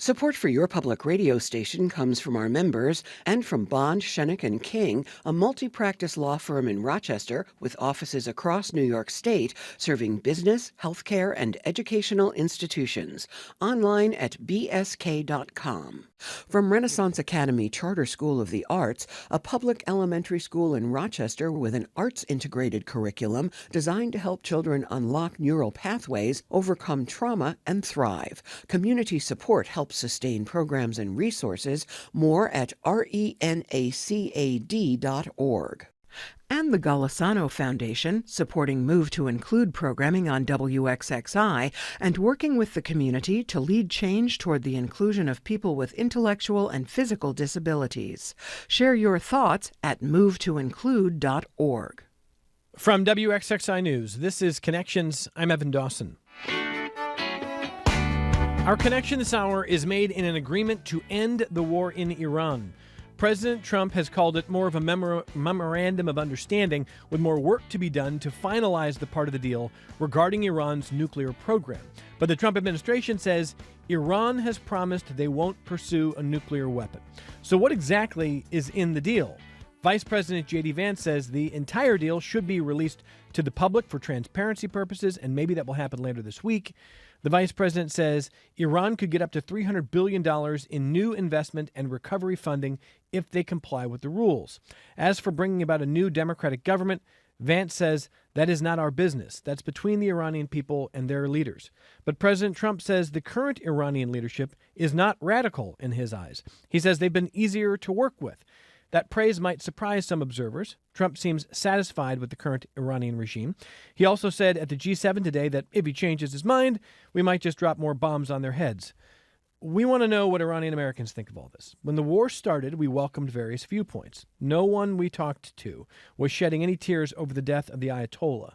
Support for your public radio station comes from our members and from Bond, Schoeneck and King, a multi-practice law firm in Rochester with offices across New York State, serving business, healthcare, and educational institutions. Online at bsk.com. From Renaissance Academy Charter School of the Arts, a public elementary school in Rochester with an arts-integrated curriculum designed to help children unlock neural pathways, overcome trauma, and thrive. Community support helps sustain programs and resources. More at renacad.org. And the Golisano Foundation, supporting Move to Include programming on WXXI and working with the community to lead change toward the inclusion of people with intellectual and physical disabilities. Share your thoughts at movetoinclude.org. From WXXI News, this is Connections. I'm Evan Dawson. Our connection this hour is made in an agreement to end the war in Iran. President Trump has called it more of a memorandum of understanding, with more work to be done to finalize the part of the deal regarding Iran's nuclear program. But the Trump administration says Iran has promised they won't pursue a nuclear weapon. So what exactly is in the deal? Vice President J.D. Vance says the entire deal should be released to the public for transparency purposes, and maybe that will happen later this week. The vice president says Iran could get up to $300 billion in new investment and recovery funding if they comply with the rules. As for bringing about a new democratic government, Vance says that is not our business. That's between the Iranian people and their leaders. But President Trump says the current Iranian leadership is not radical in his eyes. He says they've been easier to work with. That praise might surprise some observers. Trump seems satisfied with the current Iranian regime. He also said at the G7 today that if he changes his mind, we might just drop more bombs on their heads. We want to know what Iranian Americans think of all this. When the war started, we welcomed various viewpoints. No one we talked to was shedding any tears over the death of the Ayatollah.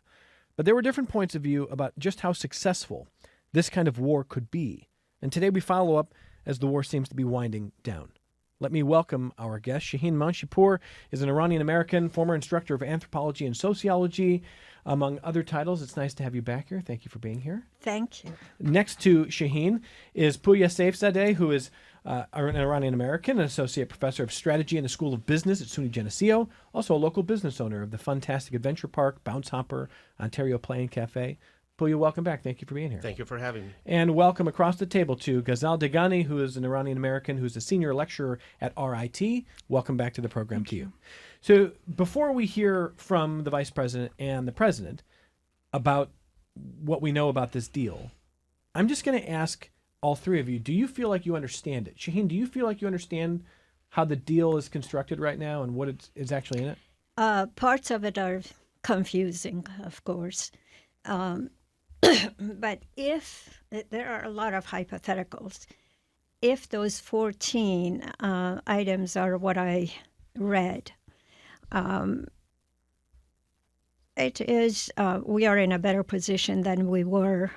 But there were different points of view about just how successful this kind of war could be. And today we follow up as the war seems to be winding down. Let me welcome our guest. Shahin Monshipour is an Iranian American, former instructor of anthropology and sociology, among other titles. It's nice to have you back here. Thank you for being here. Thank you. Next to Shahin is Pouya Seifzadeh, who is an Iranian American, an associate professor of strategy in the School of Business at SUNY Geneseo, also a local business owner of the Funtastic Adventure Park, Bounce Hopper, Ontario Play and Cafe. Pouya, welcome back. Thank you for being here. Thank you for having me. And welcome across the table to Ghazal Dehghani, who is an Iranian American who's a senior lecturer at RIT. Welcome back to the program. Thank you. So before we hear from the vice president and the president about what we know about this deal, I'm just going to ask all three of you, do you feel like you understand it? Shahin, do you feel like you understand how the deal is constructed right now and what is actually in it? Parts of it are confusing, of course. But if there are a lot of hypotheticals, if those 14 items are what I read, it is we are in a better position than we were a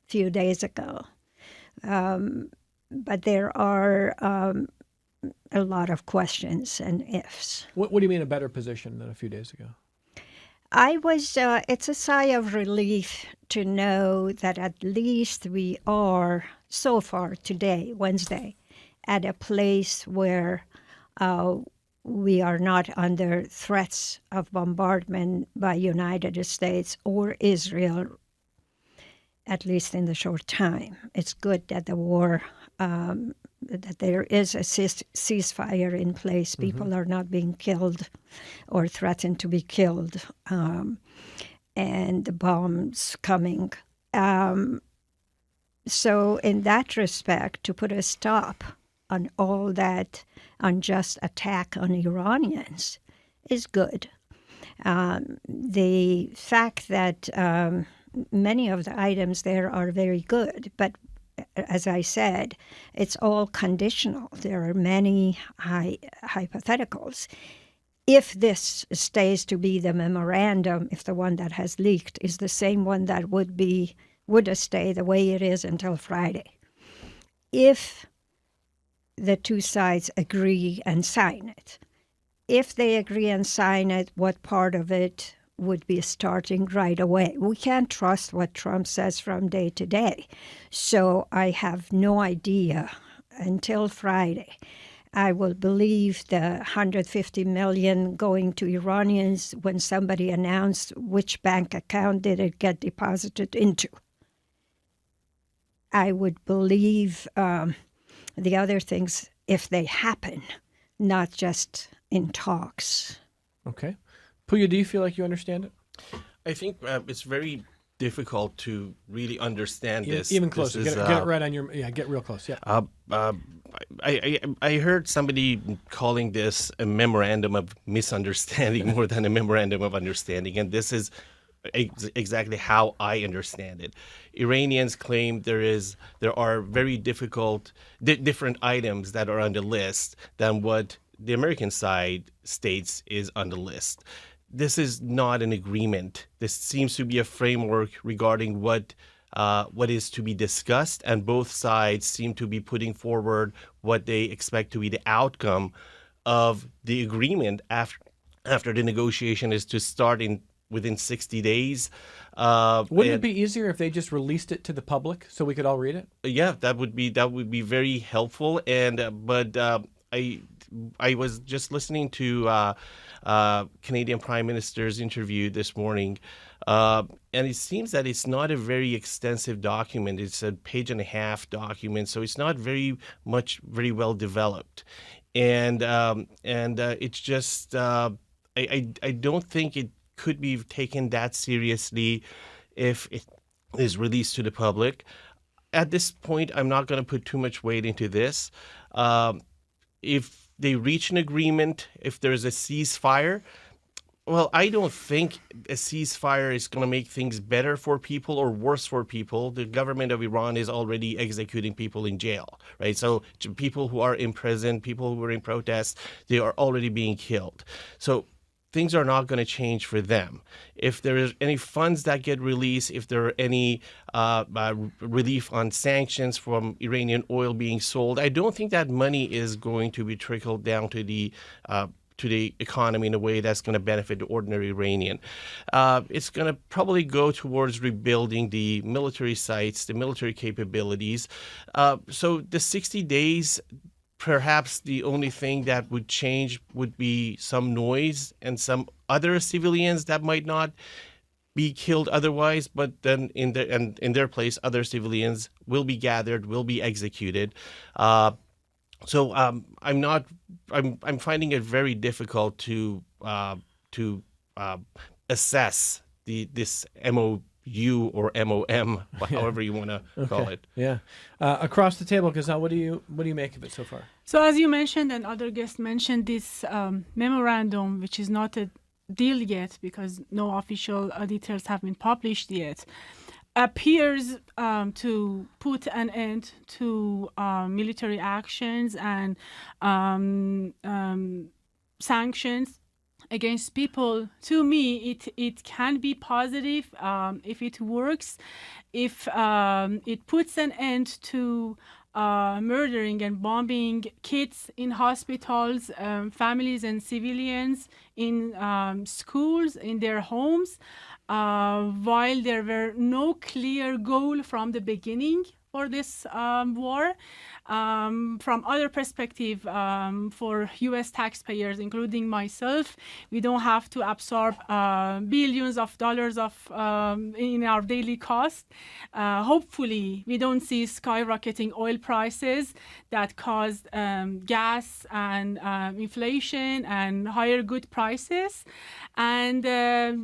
few days ago. But there are a lot of questions and ifs. What do you mean a better position than a few days ago? It's a sigh of relief to know that at least we are, so far today, Wednesday, at a place where we are not under threats of bombardment by United States or Israel, at least in the short time. It's good that the war, that there is a ceasefire in place. People are not being killed or threatened to be killed, and the bombs coming. So in that respect, to put a stop on all that unjust attack on Iranians is good. The fact that many of the items there are very good, but as I said, it's all conditional. There are many hypotheticals. If this stays to be the memorandum, if the one that has leaked is the same one that would stay the way it is until Friday, if the two sides agree and sign it, if they agree and sign it, what part of it would be starting right away? We can't trust what Trump says from day to day. So I have no idea until Friday. I will believe the 150 million going to Iranians when somebody announced which bank account did it get deposited into. I would believe the other things if they happen, not just in talks. Okay. Pouya, do you feel like you understand it? I think it's very difficult to really understand this. Even closer. This is, get it right on your. Yeah, get real close. Yeah. I heard somebody calling this a memorandum of misunderstanding more than a memorandum of understanding, and this is exactly how I understand it. Iranians claim there are very different items that are on the list than what the American side states is on the list. This is not an agreement. This seems to be a framework regarding what is to be discussed, and both sides seem to be putting forward what they expect to be the outcome of the agreement after the negotiation is to start within 60 days. Wouldn't it be easier if they just released it to the public so we could all read it? Yeah, that would be very helpful. And but I was just listening to Canadian Prime Minister's interview this morning, and it seems that it's not a very extensive document. It's a page-and-a-half document, so it's not very well developed, and it's just I don't think it could be taken that seriously if it is released to the public. At this point, I'm not going to put too much weight into this. If they reach an agreement, if there's a ceasefire, well, I don't think a ceasefire is going to make things better for people or worse for people. The government of Iran is already executing people in jail, right? So people who are in prison, people who are in protest, they are already being killed. So things are not going to change for them. If there is any funds that get released, if there are any relief on sanctions from Iranian oil being sold, I don't think that money is going to be trickled down to the economy in a way that's going to benefit the ordinary Iranian. It's going to probably go towards rebuilding the military sites, the military capabilities. So the 60 days, perhaps the only thing that would change would be some noise and some other civilians that might not be killed otherwise, but then in their place, other civilians will be gathered, will be executed. So I'm finding it very difficult to assess this MOU or MOM, however you want to call it. Yeah. Across the table, Ghazal, what do you make of it so far? So as you mentioned and other guests mentioned, this memorandum, which is not a deal yet because no official details have been published yet, appears to put an end to military actions and sanctions against people. To me, it can be positive if it works, if it puts an end to murdering and bombing kids in hospitals, families and civilians in schools, in their homes, while there were no clear goal from the beginning for this war. From other perspective, for U.S. taxpayers, including myself, we don't have to absorb billions of dollars in our daily cost. Hopefully, we don't see skyrocketing oil prices that caused gas and inflation and higher good prices. And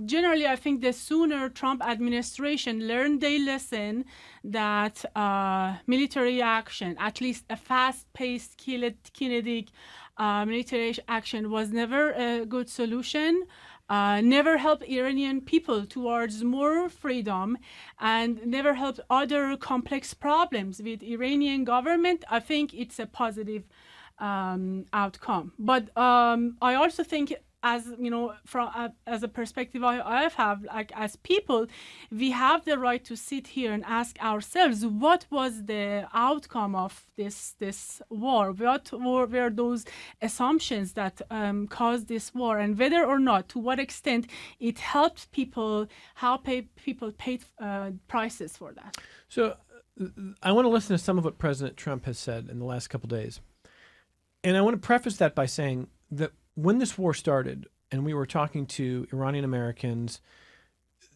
generally, I think the sooner Trump administration learned their lesson that military action, at least a fast-paced, kinetic military action, was never a good solution, never helped Iranian people towards more freedom, and never helped other complex problems with Iranian government. I think it's a positive outcome. But I also think, as you know, from as a perspective I have, like as people, we have the right to sit here and ask ourselves, what was the outcome of this war? What were those assumptions that caused this war, and whether or not, to what extent it helped people, how people paid prices for that? So I want to listen to some of what President Trump has said in the last couple of days. And I want to preface that by saying that when this war started and we were talking to Iranian Americans,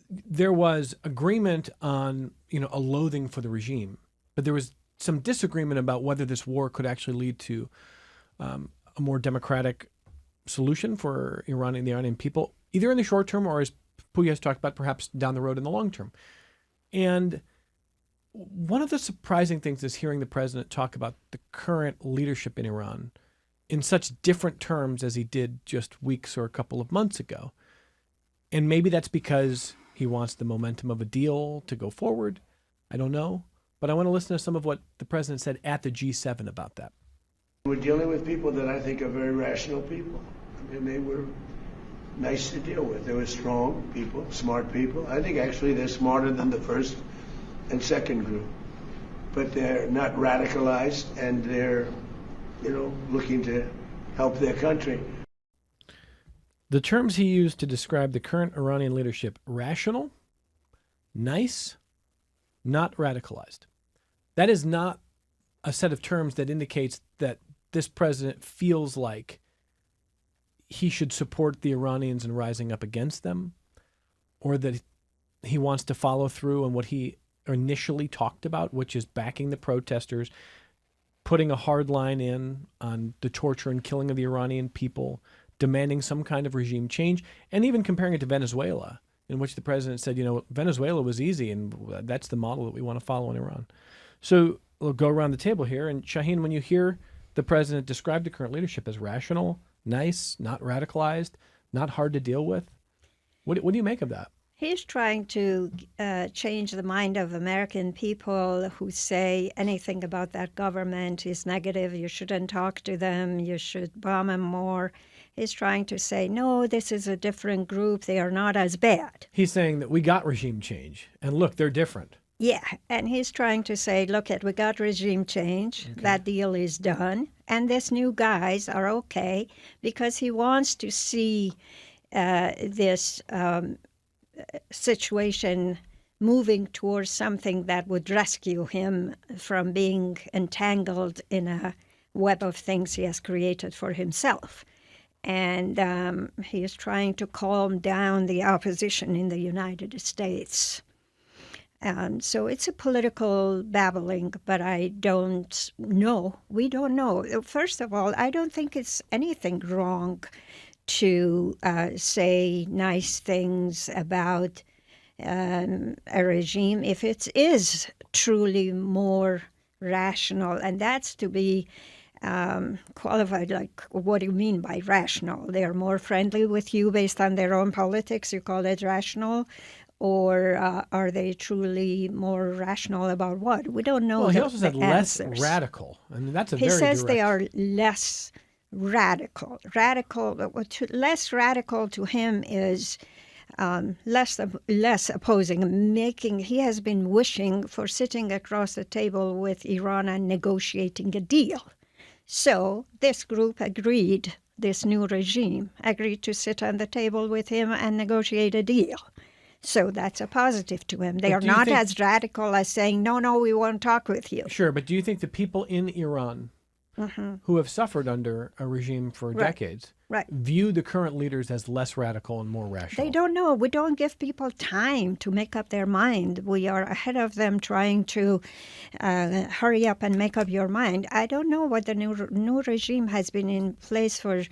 there was agreement on, a loathing for the regime, but there was some disagreement about whether this war could actually lead to a more democratic solution for the Iranian people, either in the short term or, as Pouya has talked about, perhaps down the road in the long term. And one of the surprising things is hearing the president talk about the current leadership in Iran in such different terms as he did just weeks or a couple of months ago. And maybe that's because he wants the momentum of a deal to go forward. I don't know. But I want to listen to some of what the president said at the G7 about that. We're dealing with people that I think are very rational people. I mean, they were nice to deal with. They were strong people, smart people. I think actually they're smarter than the first and second group. But they're not radicalized, and they're, looking to help their country. The terms he used to describe the current Iranian leadership: rational, nice, not radicalized. That is not a set of terms that indicates that this president feels like he should support the Iranians in rising up against them, or that he wants to follow through on what he initially talked about, which is backing the protesters, putting a hard line in on the torture and killing of the Iranian people, demanding some kind of regime change, and even comparing it to Venezuela, in which the president said, Venezuela was easy, and that's the model that we want to follow in Iran. So we'll go around the table here. And Shahin, when you hear the president describe the current leadership as rational, nice, not radicalized, not hard to deal with, what do you make of that? He's trying to change the mind of American people who say anything about that government is negative. You shouldn't talk to them. You should bomb them more. He's trying to say, no, this is a different group. They are not as bad. He's saying that we got regime change, and look, they're different. Yeah, and he's trying to say, look, we got regime change. Okay. That deal is done. And these new guys are okay, because he wants to see this situation moving towards something that would rescue him from being entangled in a web of things he has created for himself. And he is trying to calm down the opposition in the United States. So it's a political babbling, but I don't know. We don't know. First of all, I don't think it's anything wrong to say nice things about a regime if it is truly more rational, and that's to be qualified. Like, what do you mean by rational? They are more friendly with you based on their own politics, you call it rational? Or are they truly more rational about what? We don't know. Well, he also said less answers. Radical. I mean, that's a he very says direct... they are less radical. Less radical to him is less opposing. He has been wishing for sitting across the table with Iran and negotiating a deal. So this group agreed, this new regime agreed to sit on the table with him and negotiate a deal. So that's a positive to him. They are not as radical as saying, no, we won't talk with you. Sure, but do you think the people in Iran who have suffered under a regime for decades view the current leaders as less radical and more rational? They don't know. We don't give people time to make up their mind. We are ahead of them trying to hurry up and make up your mind. I don't know what the new regime has been in place for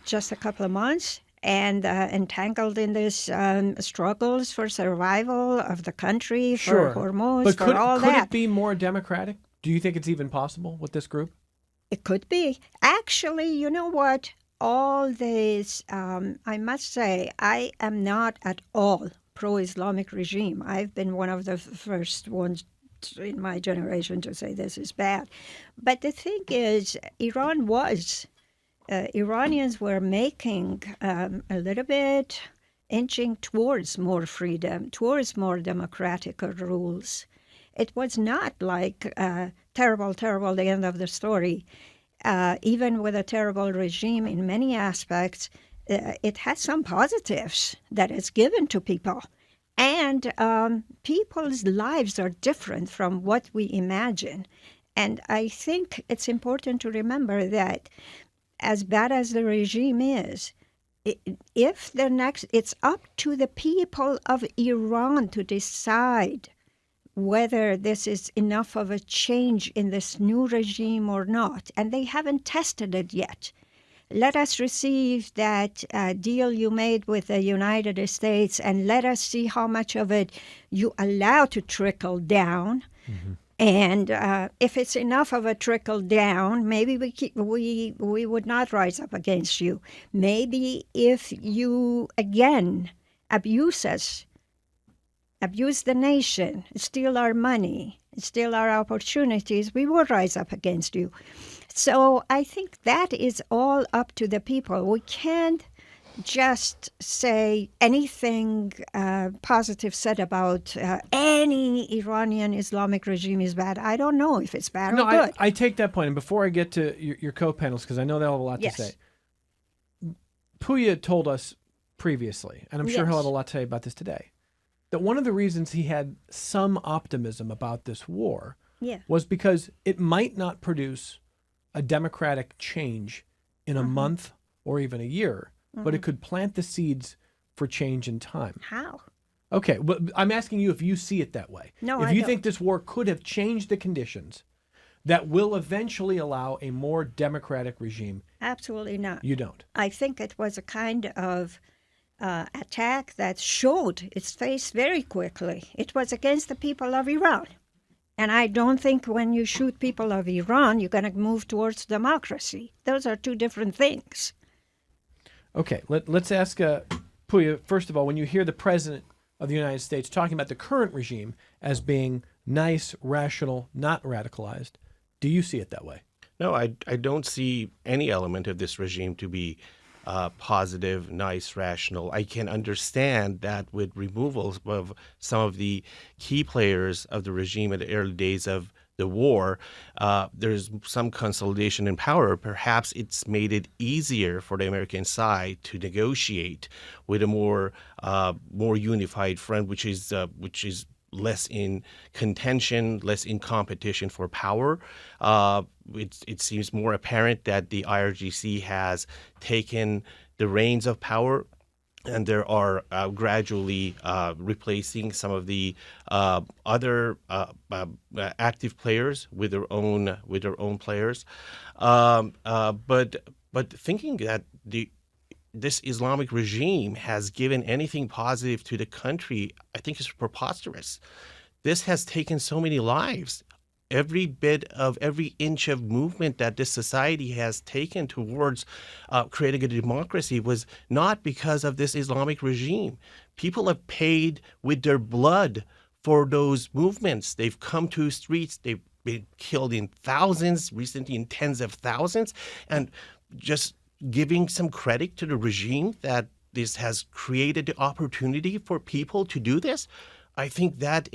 just a couple of months, and entangled in this struggles for survival of the country, for Hormuz, but for all that. Could it be more democratic? Do you think it's even possible with this group? It could be. Actually, you know what? All this, I must say, I am not at all pro-Islamic regime. I've been one of the first ones in my generation to say this is bad. But the thing is, Iranians were making a little bit, inching towards more freedom, towards more democratic rules. It was not like terrible, the end of the story. Even with a terrible regime in many aspects, it has some positives that it's given to people. And people's lives are different from what we imagine. And I think it's important to remember that as bad as the regime is, it's up to the people of Iran to decide whether this is enough of a change in this new regime or not. And they haven't tested it yet. Let us receive that deal you made with the United States, and let us see how much of it you allow to trickle down. Mm-hmm. And if it's enough of a trickle down, maybe we would not rise up against you. Maybe if you, again, abuse us, abuse the nation, steal our money, steal our opportunities, we will rise up against you. So I think that is all up to the people. We can't just say anything positive said about any Iranian Islamic regime is bad. I don't know if it's bad or good. I take that point. And before I get to your co-panelists, because I know they'll have a lot to say, Pouya told us previously, and I'm sure he'll have a lot to say about this today, that one of the reasons he had some optimism about this war was because it might not produce a democratic change in a month or even a year, but it could plant the seeds for change in time. How? Okay, but I'm asking you if you see it that way. No, if you think this war could have changed the conditions that will eventually allow a more democratic regime. Absolutely not. You don't. I think it was a kind of attack that showed its face very quickly. It was against the people of Iran. And I don't think when you shoot people of Iran, you're going to move towards democracy. Those are two different things. Okay, let's ask Pouya, first of all, when you hear the President of the United States talking about the current regime as being nice, rational, not radicalized, do you see it that way? No, I don't see any element of this regime to be positive, nice, rational. I can understand that with removals of some of the key players of the regime in the early days of the war, there's some consolidation in power. Perhaps it's made it easier for the American side to negotiate with a more unified front, which is less in contention, less in competition for power. It seems more apparent that the IRGC has taken the reins of power, and there are gradually replacing some of the other active players with their own players. But thinking that this Islamic regime has given anything positive to the country, I think is preposterous. This has taken so many lives. Every inch of movement that this society has taken towards creating a democracy was not because of this Islamic regime. People have paid with their blood for those movements. They've come to streets. They've been killed in thousands, recently in tens of thousands. And just giving some credit to the regime that this has created the opportunity for people to do this, I think that's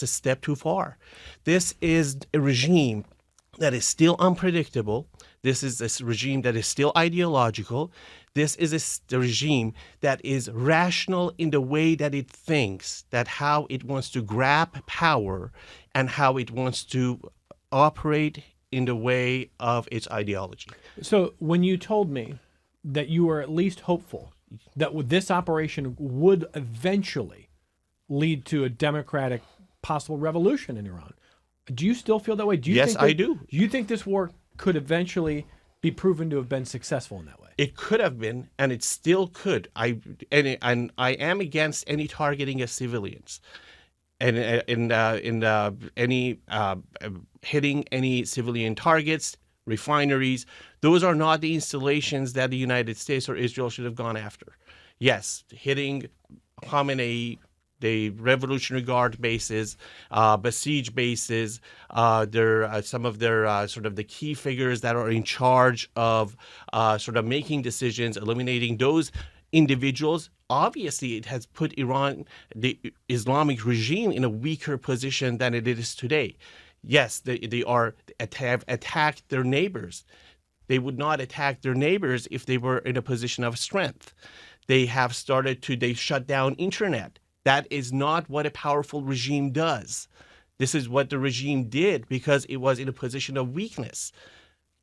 a step too far. This is a regime that is still unpredictable. This is a regime that is still ideological. This is a regime that is rational in the way that it thinks, that how it wants to grab power and how it wants to operate in the way of its ideology. So when you told me that you were at least hopeful that this operation would eventually lead to a democratic possible revolution in Iran, do you still feel that way? Yes, I do. Do you think this war could eventually be proven to have been successful in that way? It could have been, and it still could. I am against any targeting of civilians. And any hitting any civilian targets, refineries, those are not the installations that the United States or Israel should have gone after. Yes, hitting Khamenei, the Revolutionary Guard bases, Basij bases, some of their sort of the key figures that are in charge of sort of making decisions, eliminating those individuals. Obviously, it has put Iran, the Islamic regime, in a weaker position than it is today. Yes, they have attacked their neighbors. They would not attack their neighbors if they were in a position of strength. They have they shut down internet. That is not what a powerful regime does. This is what the regime did because it was in a position of weakness.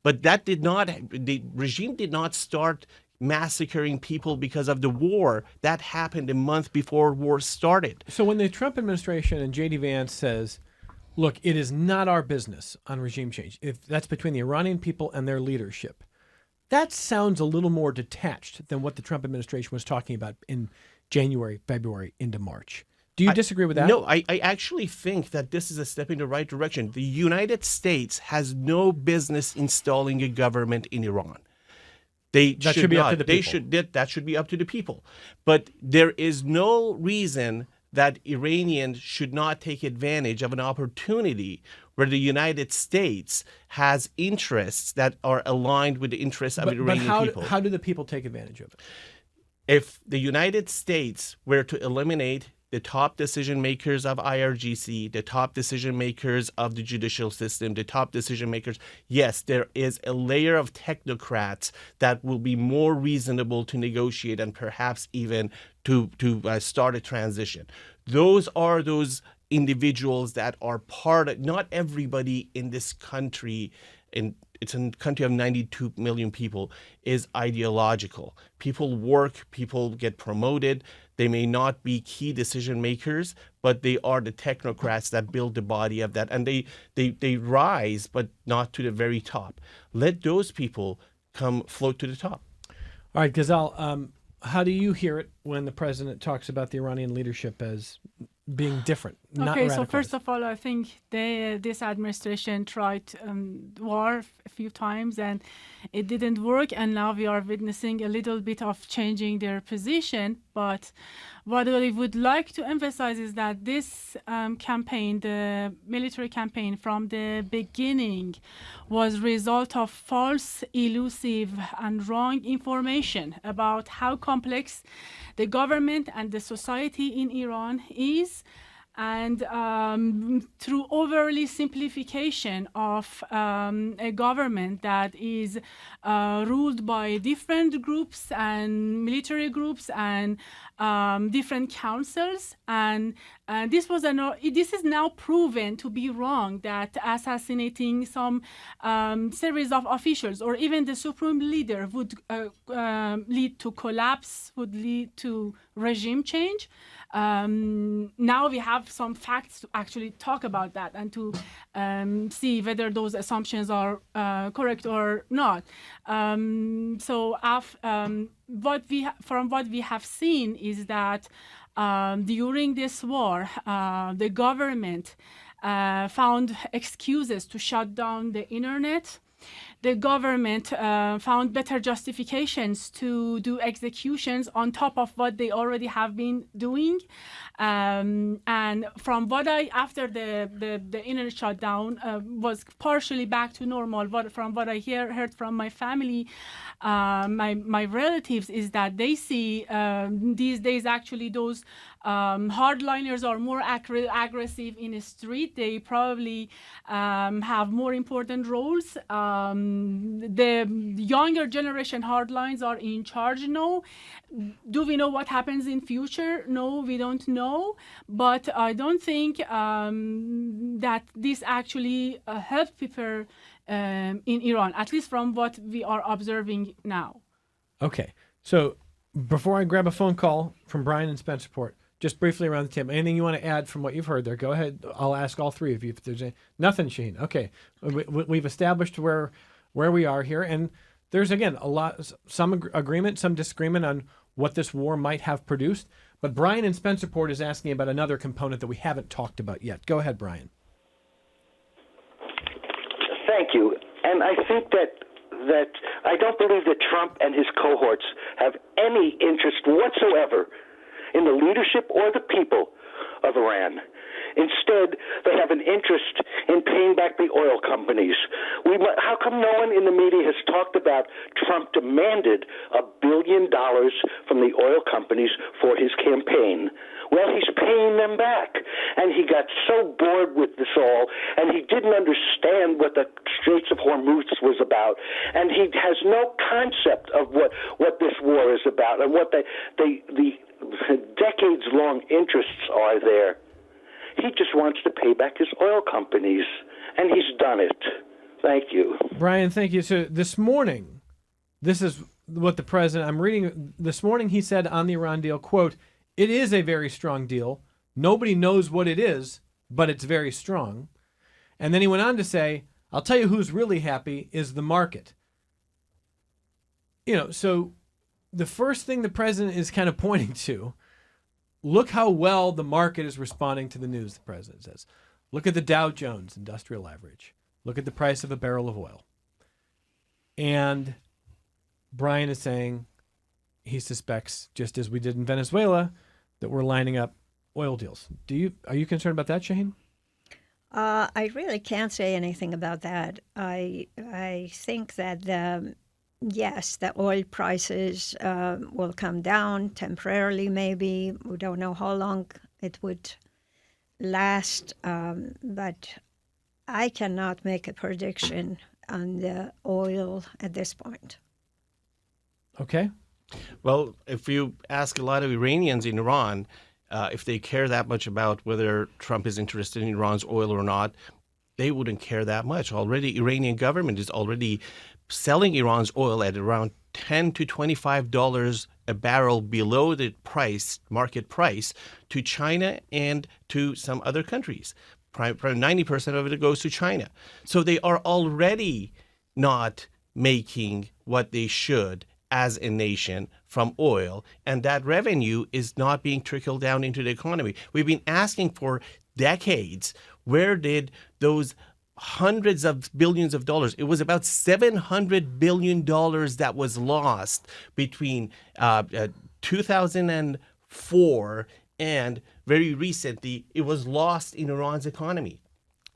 But the regime did not start massacring people because of the war. That happened a month before war started. So when the Trump administration and J.D. Vance says, look, it is not our business on regime change, if that's between the Iranian people and their leadership, that sounds a little more detached than what the Trump administration was talking about in January, February, into March. Do you disagree with that? No, I actually think that this is a step in the right direction. The United States has no business installing a government in Iran. That should be up to the people. That should be up to the people. But there is no reason that Iranians should not take advantage of an opportunity where the United States has interests that are aligned with the interests of the Iranian people. How do the people take advantage of it? If the United States were to eliminate the top decision makers of IRGC, the top decision makers of the judicial system, the top decision makers, yes, there is a layer of technocrats that will be more reasonable to negotiate and perhaps even to start a transition. Those are those individuals that are part of, not everybody in this country, and it's a country of 92 million people, is ideological. People work, people get promoted. They may not be key decision makers, but they are the technocrats that build the body of that. And they rise, but not to the very top. Let those people float to the top. All right, Ghazal, how do you hear it when the president talks about the Iranian leadership as being different, not Okay, radicalized? so first of all, I think this administration tried war a few times and it didn't work, and now we are witnessing a little bit of changing their position. But what I would like to emphasize is that this campaign, the military campaign from the beginning, was result of false, elusive, and wrong information about how complex the government and the society in Iran is, and through overly simplification of a government that is ruled by different groups and military groups and different councils, and this is now proven to be wrong, that assassinating some series of officials or even the supreme leader would lead to collapse, would lead to regime change. Now we have some facts to actually talk about that and to see whether those assumptions are correct or not. From what we have seen is that during this war, the government found excuses to shut down the internet. The government found better justifications to do executions on top of what they already have been doing. And from what after the internet shutdown was partially back to normal, from what I heard from my family, my relatives, is that they see these days actually those hardliners are more aggressive in the street. They probably have more important roles. The younger generation hardlines are in charge now. Do we know what happens in future? No, we don't know. But I don't think that this actually helps people in Iran, at least from what we are observing now. Okay. So before I grab a phone call from Brian in Spencerport, just briefly around the table, anything you want to add from what you've heard there? Go ahead. I'll ask all three of you if there's nothing, Shahin. Okay. We've established where we are here, and there's, again, some agreement, some disagreement on what this war might have produced. But Brian in Spencerport is asking about another component that we haven't talked about yet. Go ahead, Brian. Thank you. And I think that I don't believe that Trump and his cohorts have any interest whatsoever in the leadership or the people of Iran. Instead, they have an interest in paying back the oil companies. How come no one in the media has talked about Trump demanded $1 billion from the oil companies for his campaign? Well, he's paying them back. And he got so bored with this all, and he didn't understand what the Straits of Hormuz was about. And he has no concept of what this war is about and what the decades-long interests are there. He just wants to pay back his oil companies, and he's done it. Thank you. Brian, thank you. So this morning, this is what the president, I'm reading, this morning he said on the Iran deal, quote, "It is a very strong deal. Nobody knows what it is, but it's very strong." And then he went on to say, "I'll tell you who's really happy is the market." So the first thing the president is kind of pointing to, look how well the market is responding to the news, the president says. Look at the Dow Jones Industrial Average. Look at the price of a barrel of oil. And Brian is saying he suspects, just as we did in Venezuela, that we're lining up oil deals. Are you concerned about that, Shahin? I really can't say anything about that. I think that yes, the oil prices will come down temporarily, maybe. We don't know how long it would last, but I cannot make a prediction on the oil at this point. Okay. Well, if you ask a lot of Iranians in Iran if they care that much about whether Trump is interested in Iran's oil or not, they wouldn't care that much. Already, Iranian government is already selling Iran's oil at around $10 to $25 a barrel below the market price, to China and to some other countries. Probably 90% of it goes to China. So they are already not making what they should as a nation from oil, and that revenue is not being trickled down into the economy. We've been asking for decades, where did those hundreds of billions of dollars, it was about $700 billion that was lost between 2004 and very recently, it was lost in Iran's economy.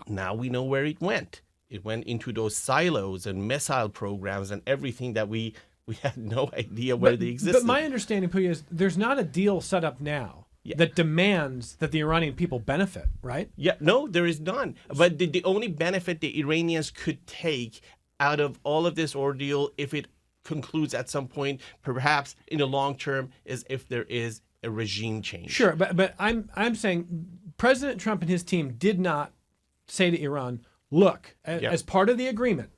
Now we know where it went. It went into those silos and missile programs and everything that we had no idea where they existed. But my understanding, Pouya, is there's not a deal set up now that demands that the Iranian people benefit, right? Yeah, no, there is none. But the only benefit the Iranians could take out of all of this ordeal, if it concludes at some point, perhaps in the long term, is if there is a regime change. Sure, but I'm saying President Trump and his team did not say to Iran, look, as part of the agreement,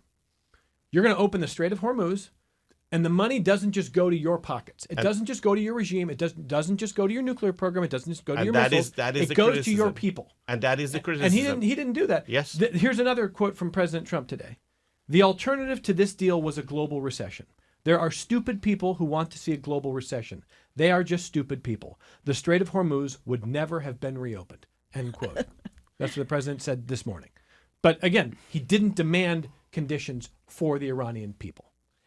you're going to open the Strait of Hormuz, and the money doesn't just go to your pockets. It doesn't just go to your regime. It doesn't just go to your nuclear program. It doesn't just go to your missiles. It goes to your people. And that is the criticism. And he didn't do that. Yes. Here's another quote from President Trump today. The alternative to this deal was a global recession. There are stupid people who want to see a global recession. They are just stupid people. The Strait of Hormuz would never have been reopened. End quote. That's what the president said this morning. But again, he didn't demand conditions for the Iranian people.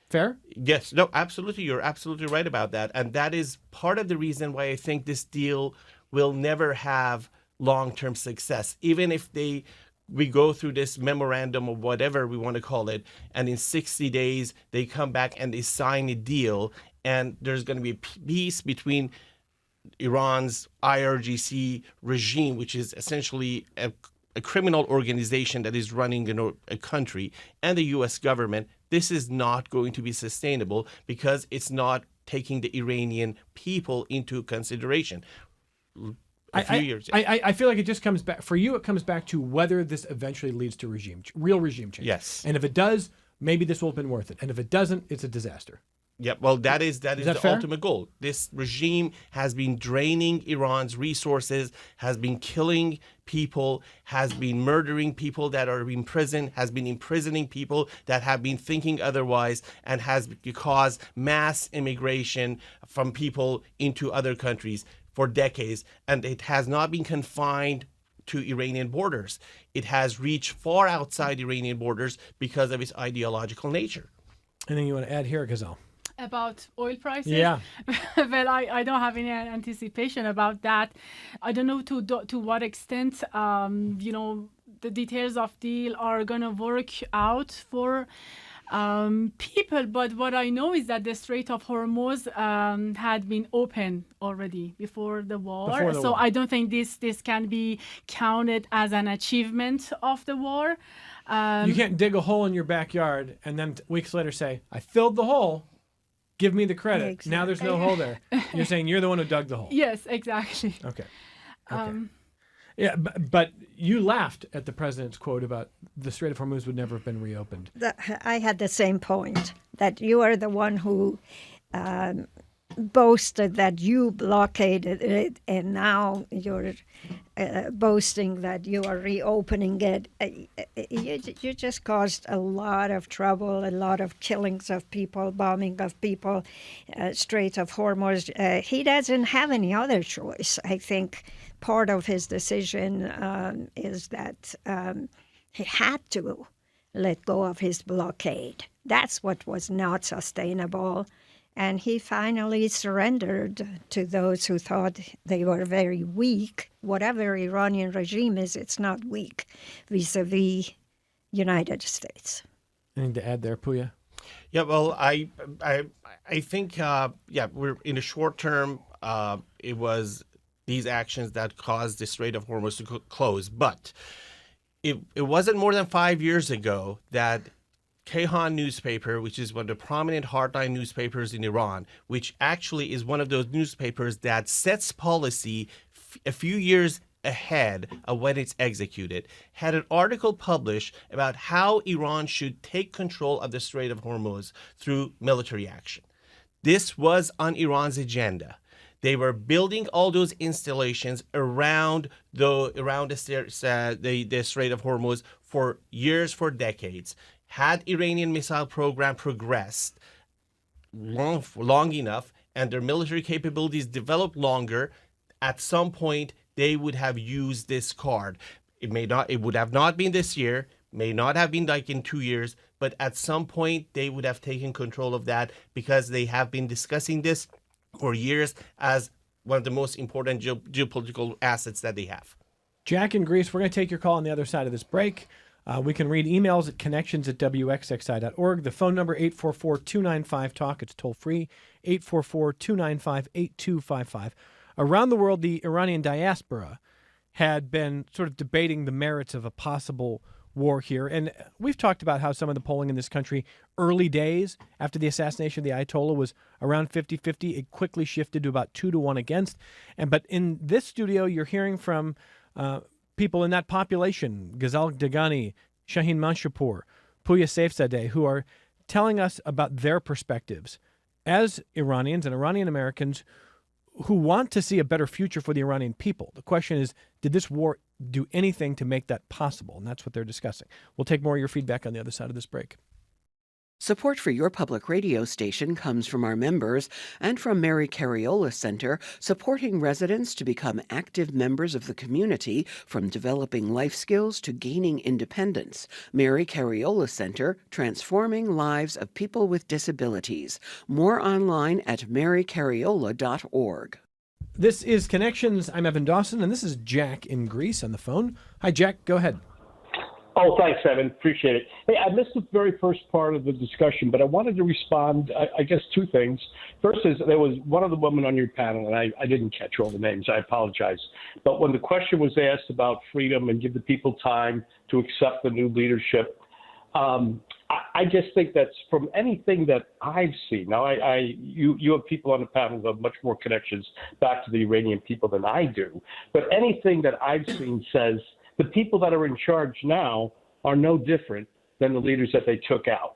Fair? Yes. No, absolutely. You're absolutely right about that. And that is part of the reason why I think this deal will never have long-term success. Even if we go through this memorandum or whatever we want to call it, and in 60 days they come back and they sign a deal, and there's going to be peace between Iran's IRGC regime, which is essentially a criminal organization that is running a country, and the U.S. government. This is not going to be sustainable because it's not taking the Iranian people into consideration. A few years. I feel like it just comes back, for you, it comes back to whether this eventually leads to real regime change. Yes. And if it does, maybe this will have been worth it. And if it doesn't, it's a disaster. Yeah, well, that is the fair? ultimate goal. This regime has been draining Iran's resources, has been killing people, has been murdering people that are in prison, has been imprisoning people that have been thinking otherwise, and has caused mass immigration from people into other countries for decades. And it has not been confined to Iranian borders. It has reached far outside Iranian borders because of its ideological nature. Anything you want to add here, Ghazal? About oil prices? Yeah. Well, I don't have any anticipation about that. I don't know to what extent, the details of deal are going to work out for people. But what I know is that the Strait of Hormuz had been open already before the war. So I don't think this can be counted as an achievement of the war. You can't dig a hole in your backyard and then weeks later say, I filled the hole. Give me the credit. Exactly. Now there's no hole there. You're saying you're the one who dug the hole. Yes, exactly. Okay. Yeah, but you laughed at the president's quote about the Strait of Hormuz would never have been reopened. I had the same point, that you are the one who boasted that you blockaded it, and now you're boasting that you are reopening it. You just caused a lot of trouble, a lot of killings of people, bombing of people, Strait of Hormuz. He doesn't have any other choice. I think part of his decision is that he had to let go of his blockade. That's what was not sustainable. And he finally surrendered to those who thought they were very weak. Whatever Iranian regime is, it's not weak vis-a-vis United States. Anything to add there, Pouya? Yeah, well, I think, we're in the short term, it was these actions that caused the Strait of Hormuz to close. But it wasn't more than 5 years ago that Kayhan newspaper, which is one of the prominent hardline newspapers in Iran, which actually is one of those newspapers that sets policy a few years ahead of when it's executed, had an article published about how Iran should take control of the Strait of Hormuz through military action. This was on Iran's agenda. They were building all those installations around the Strait of Hormuz for years, for decades. Had Iranian missile program progressed long enough and their military capabilities developed longer, at some point they would have used this card. It would have not been this year, may not have been like in 2 years, but at some point they would have taken control of that because they have been discussing this for years as one of the most important geopolitical assets that they have. Jack in Greece, we're going to take your call on the other side of this break. We can read emails at connections@wxxi.org. The phone number, 844-295-TALK. It's toll free, 844-295-8255. Around the world, the Iranian diaspora had been sort of debating the merits of a possible war here. And we've talked about how some of the polling in this country, early days after the assassination of the Ayatollah, was around 50-50. It quickly shifted to about 2-1 against. But in this studio, you're hearing from people in that population, Ghazal Dehghani, Shahin Monshipour, Pouya Seifzadeh, who are telling us about their perspectives as Iranians and Iranian Americans who want to see a better future for the Iranian people. The question is, did this war do anything to make that possible? And that's what they're discussing. We'll take more of your feedback on the other side of this break. Support for your public radio station comes from our members and from Mary Cariola Center, supporting residents to become active members of the community, from developing life skills to gaining independence. Mary Cariola Center, transforming lives of people with disabilities. More online at marycariola.org. This is Connections. I'm Evan Dawson, and this is Jack in Greece on the phone. Hi, Jack. Go ahead. Oh, thanks, Evan. Appreciate it. Hey, I missed the very first part of the discussion, but I wanted to respond, I guess, two things. First is there was one of the women on your panel, and I didn't catch all the names. I apologize. But when the question was asked about freedom and give the people time to accept the new leadership, I just think that's from anything that I've seen. Now, you have people on the panel who have much more connections back to the Iranian people than I do. But anything that I've seen says the people that are in charge now are no different than the leaders that they took out.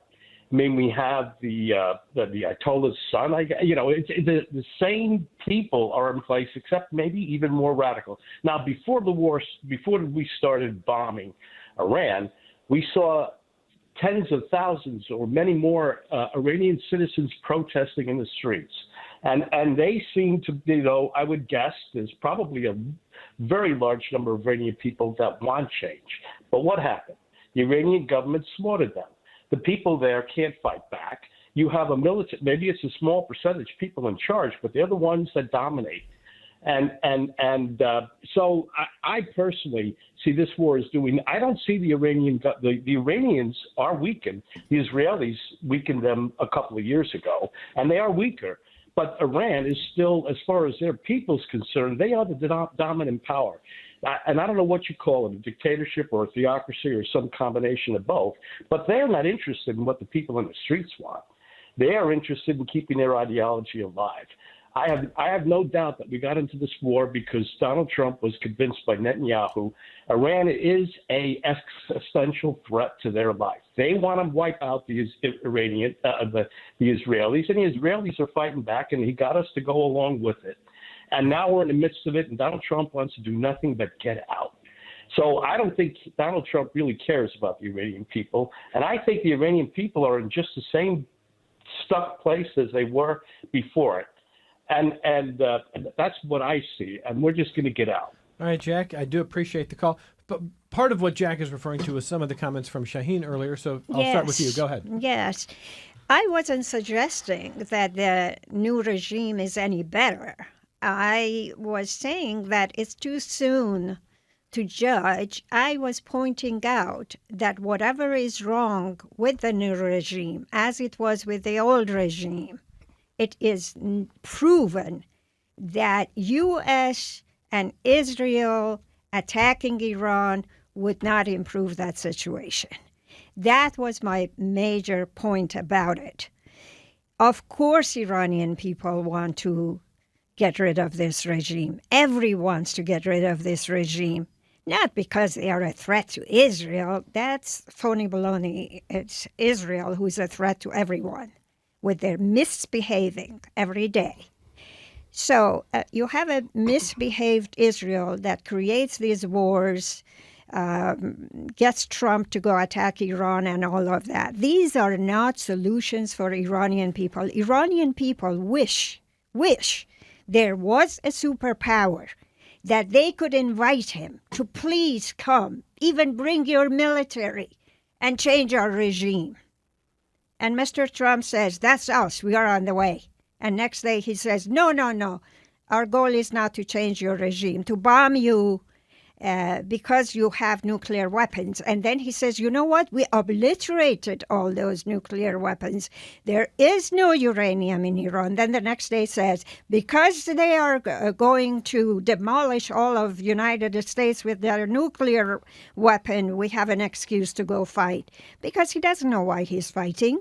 I mean, we have the Ayatollah's son. The same people are in place, except maybe even more radical. Now, before the war, before we started bombing Iran, we saw tens of thousands or many more Iranian citizens protesting in the streets. And they seem to, I would guess there's probably a very large number of Iranian people that want change. But what happened? The Iranian government slaughtered them. The people there can't fight back. you have a military, maybe it's a small percentage people in charge, but they're the ones that dominate. So I personally see this war as doing. I don't see the Iranians are weakened. The Israelis weakened them a couple of years ago, and they are weaker. But Iran is still, as far as their people's concerned, they are the dominant power. And I don't know what you call it, a dictatorship or a theocracy or some combination of both. But they're not interested in what the people in the streets want. They are interested in keeping their ideology alive. I have no doubt that we got into this war because Donald Trump was convinced by Netanyahu Iran is an existential threat to their life. They want to wipe out the Israelis, and the Israelis are fighting back, and he got us to go along with it. And now we're in the midst of it, and Donald Trump wants to do nothing but get out. So I don't think Donald Trump really cares about the Iranian people, and I think the Iranian people are in just the same stuck place as they were before it. And that's what I see, and we're just going to get out. All right, Jack, I do appreciate the call. But part of what Jack is referring to is some of the comments from Shahin earlier, so I'll start with you. Go ahead. Yes. I wasn't suggesting that the new regime is any better. I was saying that it's too soon to judge. I was pointing out that whatever is wrong with the new regime, as it was with the old regime, it is proven that U.S. and Israel attacking Iran would not improve that situation. That was my major point about it. Of course, Iranian people want to get rid of this regime. Everyone wants to get rid of this regime, not because they are a threat to Israel. That's phony baloney. It's Israel who's a threat to everyone, with their misbehaving every day. So you have a misbehaved Israel that creates these wars, gets Trump to go attack Iran and all of that. These are not solutions for Iranian people. Iranian people wish there was a superpower that they could invite him to please come, even bring your military and change our regime. And Mr. Trump says, that's us, we are on the way. And next day he says, no, our goal is not to change your regime, to bomb you because you have nuclear weapons. And then he says, you know what, we obliterated all those nuclear weapons. There is no uranium in Iran. Then the next day says, because they are going to demolish all of the United States with their nuclear weapon, we have an excuse to go fight. Because he doesn't know why he's fighting.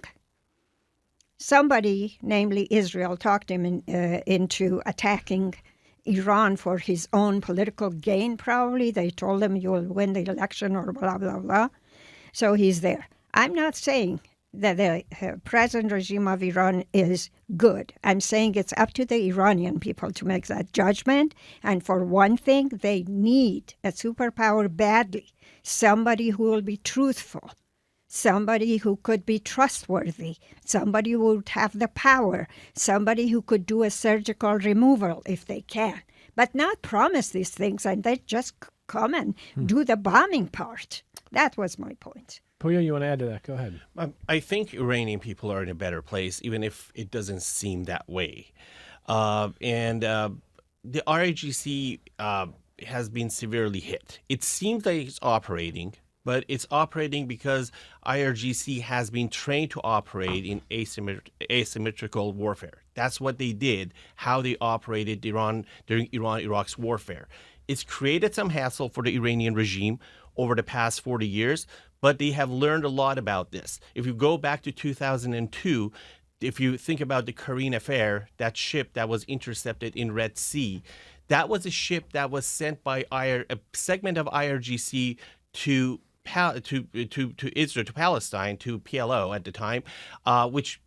Somebody, namely Israel, talked him into attacking Iran for his own political gain, probably. They told him you'll win the election or blah, blah, blah. So he's there. I'm not saying that the present regime of Iran is good. I'm saying it's up to the Iranian people to make that judgment. And for one thing, they need a superpower badly. Somebody who will be truthful. Somebody who could be trustworthy, somebody who would have the power, somebody who could do a surgical removal if they can, but not promise these things and they just come and do the bombing part. That was my point. Pouya, you want to add to that? Go ahead. I think Iranian people are in a better place, even if it doesn't seem that way. The RIGC has been severely hit. It seems like it's operating, but it's operating because IRGC has been trained to operate in asymmetrical warfare. That's what they did, how they operated during Iran-Iraq's warfare. It's created some hassle for the Iranian regime over the past 40 years, but they have learned a lot about this. If you go back to 2002, if you think about the Korean affair, that ship that was intercepted in Red Sea, that was a ship that was sent by a segment of IRGC to Israel, to Palestine, to PLO at the time, which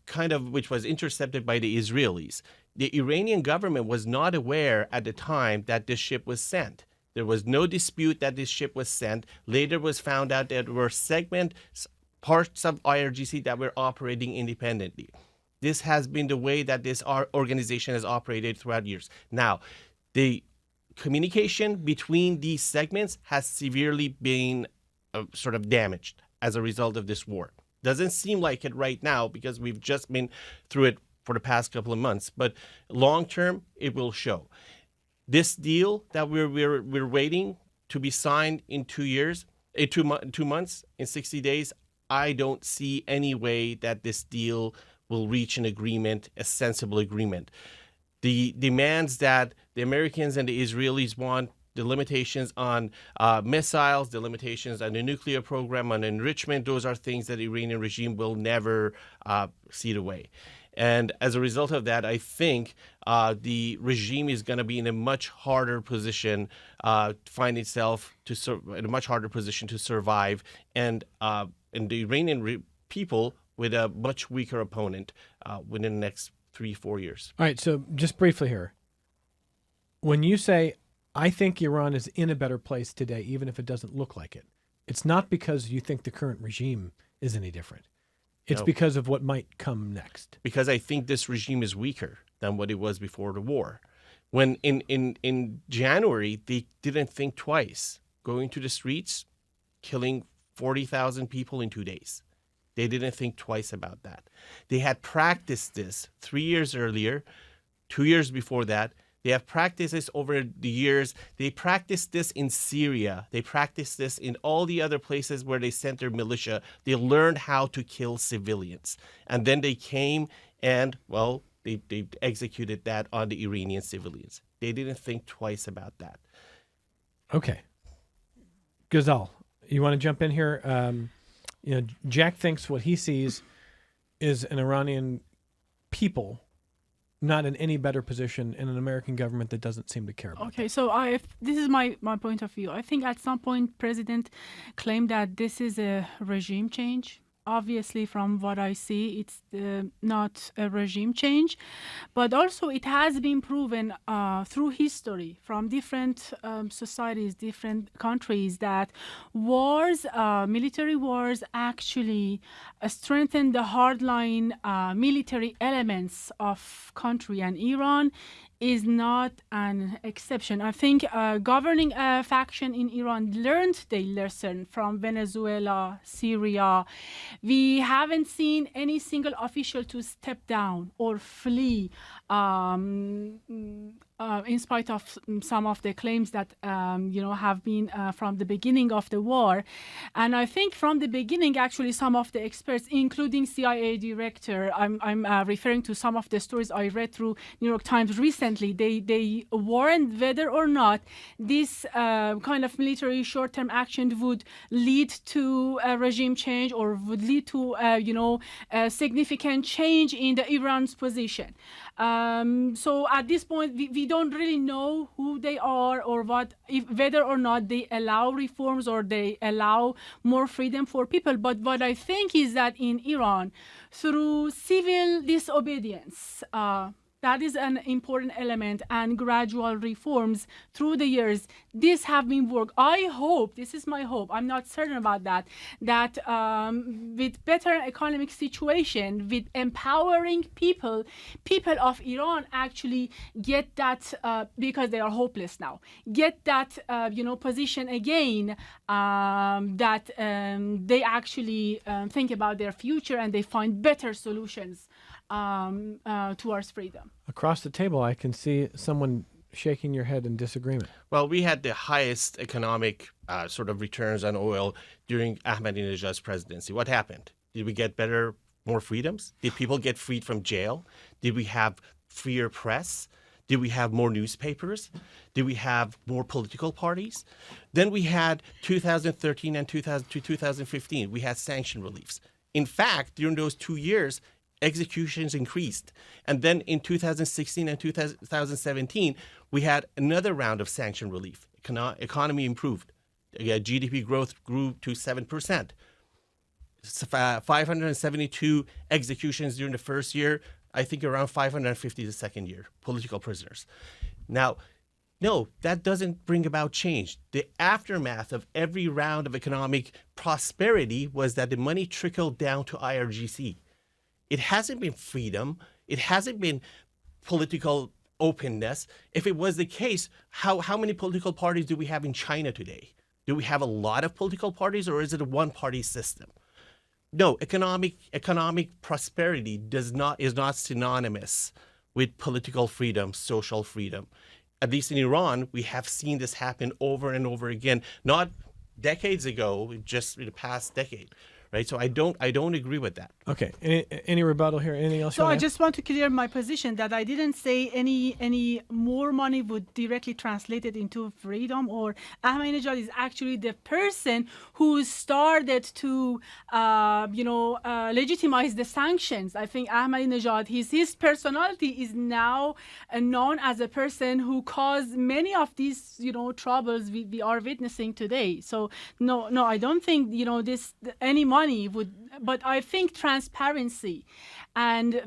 was intercepted by the Israelis. The Iranian government was not aware at the time that this ship was sent. There was no dispute that this ship was sent. Later was found out that there were parts of IRGC that were operating independently. This has been the way that this organization has operated throughout years. Now, the communication between these segments has severely been sort of damaged as a result of this war. Doesn't seem like it right now because we've just been through it for the past couple of months. But long term, it will show. This deal that we're waiting to be signed in 2 years, 2 months, in 60 days, I don't see any way that this deal will reach an agreement, a sensible agreement. The demands that the Americans and the Israelis want, the limitations on missiles, the limitations on the nuclear program, on enrichment, those are things that the Iranian regime will never cede away. And as a result of that, I think the regime is going to be in a much harder position, find itself in a much harder position to survive, and the Iranian people with a much weaker opponent within the next 3-4 years. All right, so just briefly here. When you say, I think Iran is in a better place today, even if it doesn't look like it, it's not because you think the current regime is any different. It's because of what might come next. Because I think this regime is weaker than what it was before the war. When in January, they didn't think twice. Going to the streets, killing 40,000 people in 2 days. They didn't think twice about that. They had practiced this 3 years earlier, 2 years before that. They have practiced this over the years. They practiced this in Syria. They practiced this in all the other places where they sent their militia. They learned how to kill civilians. And then they came and, well, they executed that on the Iranian civilians. They didn't think twice about that. Okay. Ghazal, you want to jump in here? Jack thinks what he sees is an Iranian people not in any better position in an American government that doesn't seem to care about Okay, so this is my point of view. I think at some point President claimed that this is a regime change. Obviously, from what I see, it's not a regime change, but also it has been proven through history from different societies, different countries, that wars, military wars, actually strengthen the hardline military elements of country, and Iran is not an exception. I think governing a faction in Iran learned their lesson from Venezuela, Syria. We haven't seen any single official to step down or flee in spite of some of the claims that have been from the beginning of the war. And I think from the beginning, actually, some of the experts, including CIA director, I'm referring to some of the stories I read through New York Times recently, they warned whether or not this kind of military short-term action would lead to a regime change or would lead to a significant change in the Iran's position. So at this point, we don't really know who they are or whether or not they allow reforms or they allow more freedom for people. But what I think is that in Iran, through civil disobedience, that is an important element, and gradual reforms through the years, this have been worked. I hope, this is my hope, I'm not certain about that with better economic situation, with empowering people of Iran actually get that, because they are hopeless now, get that position again, that they actually think about their future and they find better solutions towards freedom. Across the table, I can see someone shaking your head in disagreement. Well, we had the highest economic sort of returns on oil during Ahmadinejad's presidency. What happened? Did we get more freedoms? Did people get freed from jail? Did we have freer press? Did we have more newspapers? Did we have more political parties? Then we had 2013 and 2015. We had sanction reliefs. In fact, during those 2 years, executions increased. And then in 2016 and 2017, we had another round of sanction relief. Economy improved. GDP growth grew to 7%. 572 executions during the first year. I think around 550 the second year, political prisoners. Now, no, that doesn't bring about change. The aftermath of every round of economic prosperity was that the money trickled down to IRGC. It hasn't been freedom. It hasn't been political openness. If it was the case, how many political parties do we have in China today? Do we have a lot of political parties, or is it a one-party system? No, economic prosperity is not synonymous with political freedom, social freedom. At least in Iran, we have seen this happen over and over again, not decades ago, just in the past decade, right? So I don't agree with that. Okay. Any rebuttal here? Anything else? So I just want to clear my position that I didn't say any more money would directly translate it into freedom, or Ahmadinejad is actually the person who started to legitimize the sanctions. I think Ahmadinejad, his personality is now known as a person who caused many of these troubles we are witnessing today. So no, I don't think this any money would, but I think transparency and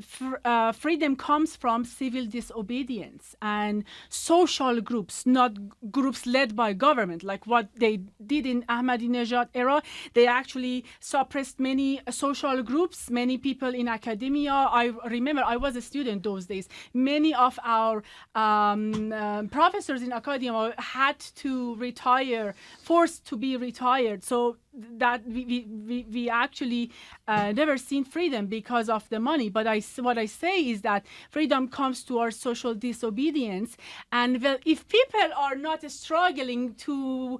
freedom comes from civil disobedience and social groups, not groups led by government, like what they did in Ahmadinejad era. They actually suppressed many social groups, many people in academia. I remember I was a student those days. Many of our professors in academia had to retire, forced to be retired. So that we actually never seen freedom because of the money. But what I say is that freedom comes to our social disobedience, and well, if people are not struggling to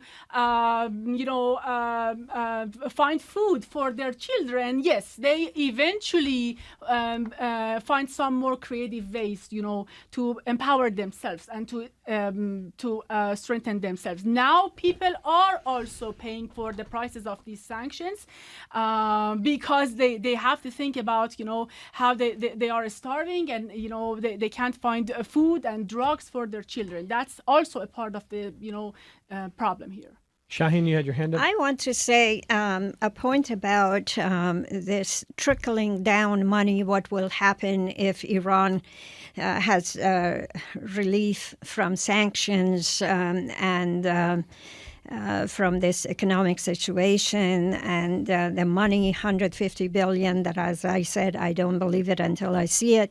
find food for their children, yes, they eventually find some more creative ways to empower themselves and to strengthen themselves. Now people are also paying for the prices of these sanctions because they have to think about how they are starving, and they can't find food and drugs for their children. That's also a part of the problem here. Shahin, you had your hand up. I want to say a point about this trickling down money, what will happen if Iran has relief from sanctions and from this economic situation, and the money, 150 billion, that, as I said, I don't believe it until I see it.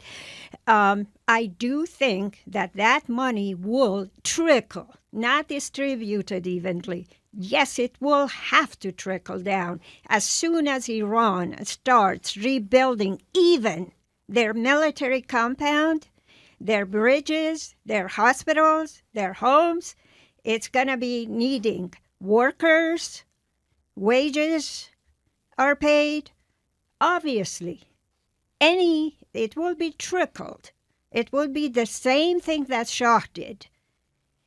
I do think that money will trickle, not distributed evenly. Yes, it will have to trickle down as soon as Iran starts rebuilding even their military compound, their bridges, their hospitals, their homes. It's going to be needing workers, wages are paid. Obviously, it will be trickled. It will be the same thing that Shah did.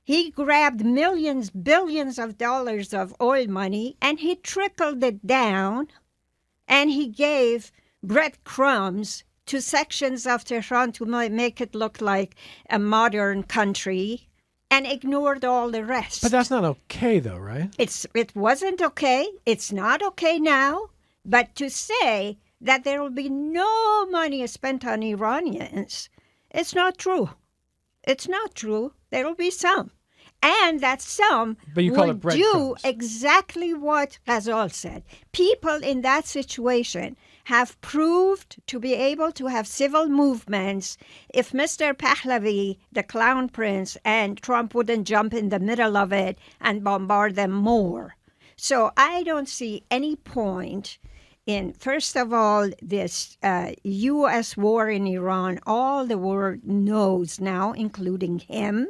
He grabbed millions, billions of dollars of oil money, and he trickled it down, and he gave breadcrumbs to sections of Tehran to make it look like a modern country, and ignored all the rest. But that's not okay, though, right? It wasn't okay. It's not okay now. But to say that there will be no money spent on Iranians, it's not true. It's not true. There will be some. And that some will do exactly what Ghazal said. People in that situation have proved to be able to have civil movements if Mr. Pahlavi, the Clown Prince, and Trump wouldn't jump in the middle of it and bombard them more. So I don't see any point in, first of all, this U.S. war in Iran. All the world knows now, including him,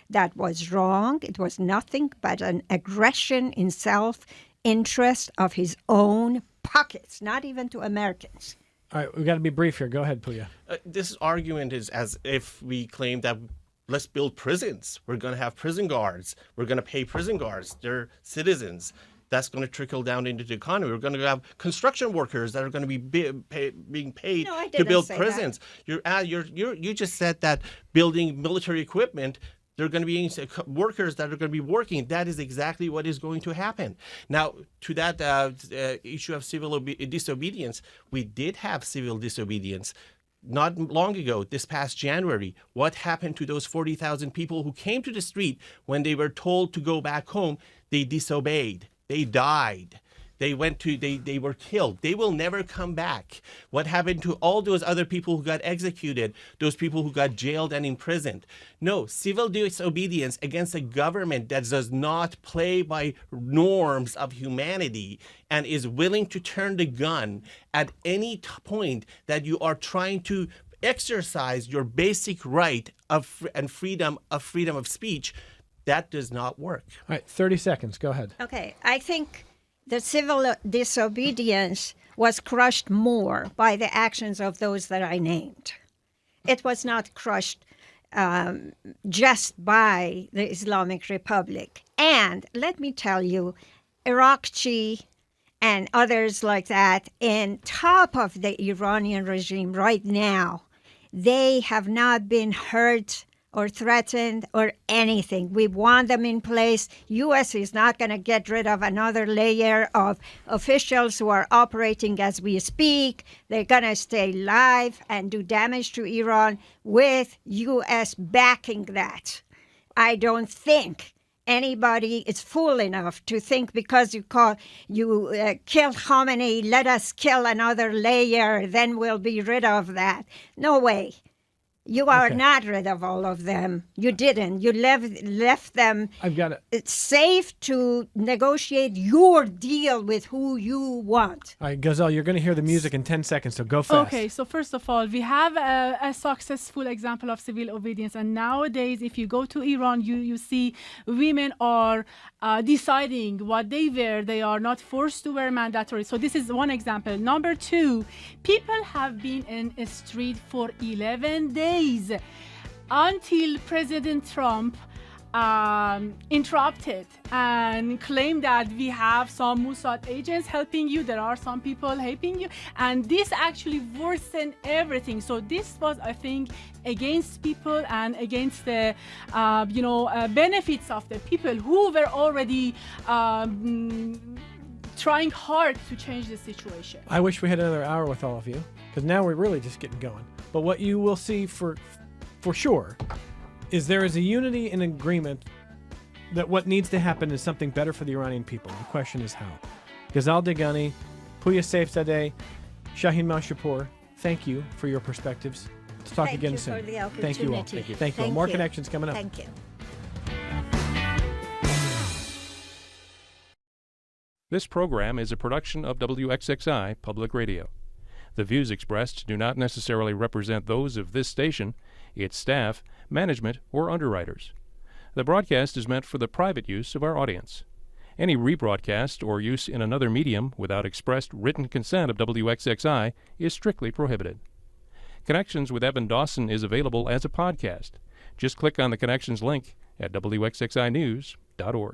that was wrong. It was nothing but an aggression in self-interest of his own pockets, not even to Americans. All right, we've got to be brief here. Go ahead, Pouya. This argument is as if we claim that let's build prisons. We're going to have prison guards. We're going to pay prison guards. They're citizens. That's going to trickle down into the economy. We're going to have construction workers that are going to be being paid to build prisons. You just said that building military equipment, there are going to be workers that are going to be working. That is exactly what is going to happen. Now, to that issue of civil disobedience, we did have civil disobedience not long ago, this past January. What happened to those 40,000 people who came to the street when they were told to go back home? They disobeyed. They died. They were killed. They will never come back. What happened to all those other people who got executed, those people who got jailed and imprisoned? No, civil disobedience against a government that does not play by norms of humanity and is willing to turn the gun at any point that you are trying to exercise your basic right of freedom of speech, that does not work. All right, 30 seconds. Go ahead. Okay, I think the civil disobedience was crushed more by the actions of those that I named. It was not crushed just by the Islamic Republic. And let me tell you, Iraqchi and others like that, in top of the Iranian regime right now, they have not been hurt or threatened or anything. We want them in place. U.S. is not going to get rid of another layer of officials who are operating as we speak. They're going to stay live and do damage to Iran with U.S. backing that. I don't think anybody is fool enough to think because you killed Khamenei, let us kill another layer, then we'll be rid of that. No way. You are not rid of all of them. You didn't. You left them safe to negotiate your deal with who you want. All right, Ghazal, you're going to hear the music in 10 seconds, so go fast. Okay, so first of all, we have a successful example of civil obedience. And nowadays, if you go to Iran, you see women are deciding what they wear. They are not forced to wear mandatory. So this is one example. Number two, people have been in a street for 11 days. Until President Trump interrupted and claimed that we have some Mossad agents helping you, there are some people helping you, and this actually worsened everything. So this was, I think, against people and against the benefits of the people who were already trying hard to change the situation. I wish we had another hour with all of you, because now we're really just getting going. But what you will see for sure is there is a unity and agreement that what needs to happen is something better for the Iranian people. The question is how. Ghazal Dehghani, Pouya Seifzadeh, Shahin Monshipour, thank you for your perspectives. Let's talk again soon. Thank you for the opportunity. Thank you all. Thank you all. More connections coming up. Thank you. This program is a production of WXXI Public Radio. The views expressed do not necessarily represent those of this station, its staff, management, or underwriters. The broadcast is meant for the private use of our audience. Any rebroadcast or use in another medium without expressed written consent of WXXI is strictly prohibited. Connections with Evan Dawson is available as a podcast. Just click on the Connections link at WXXInews.org.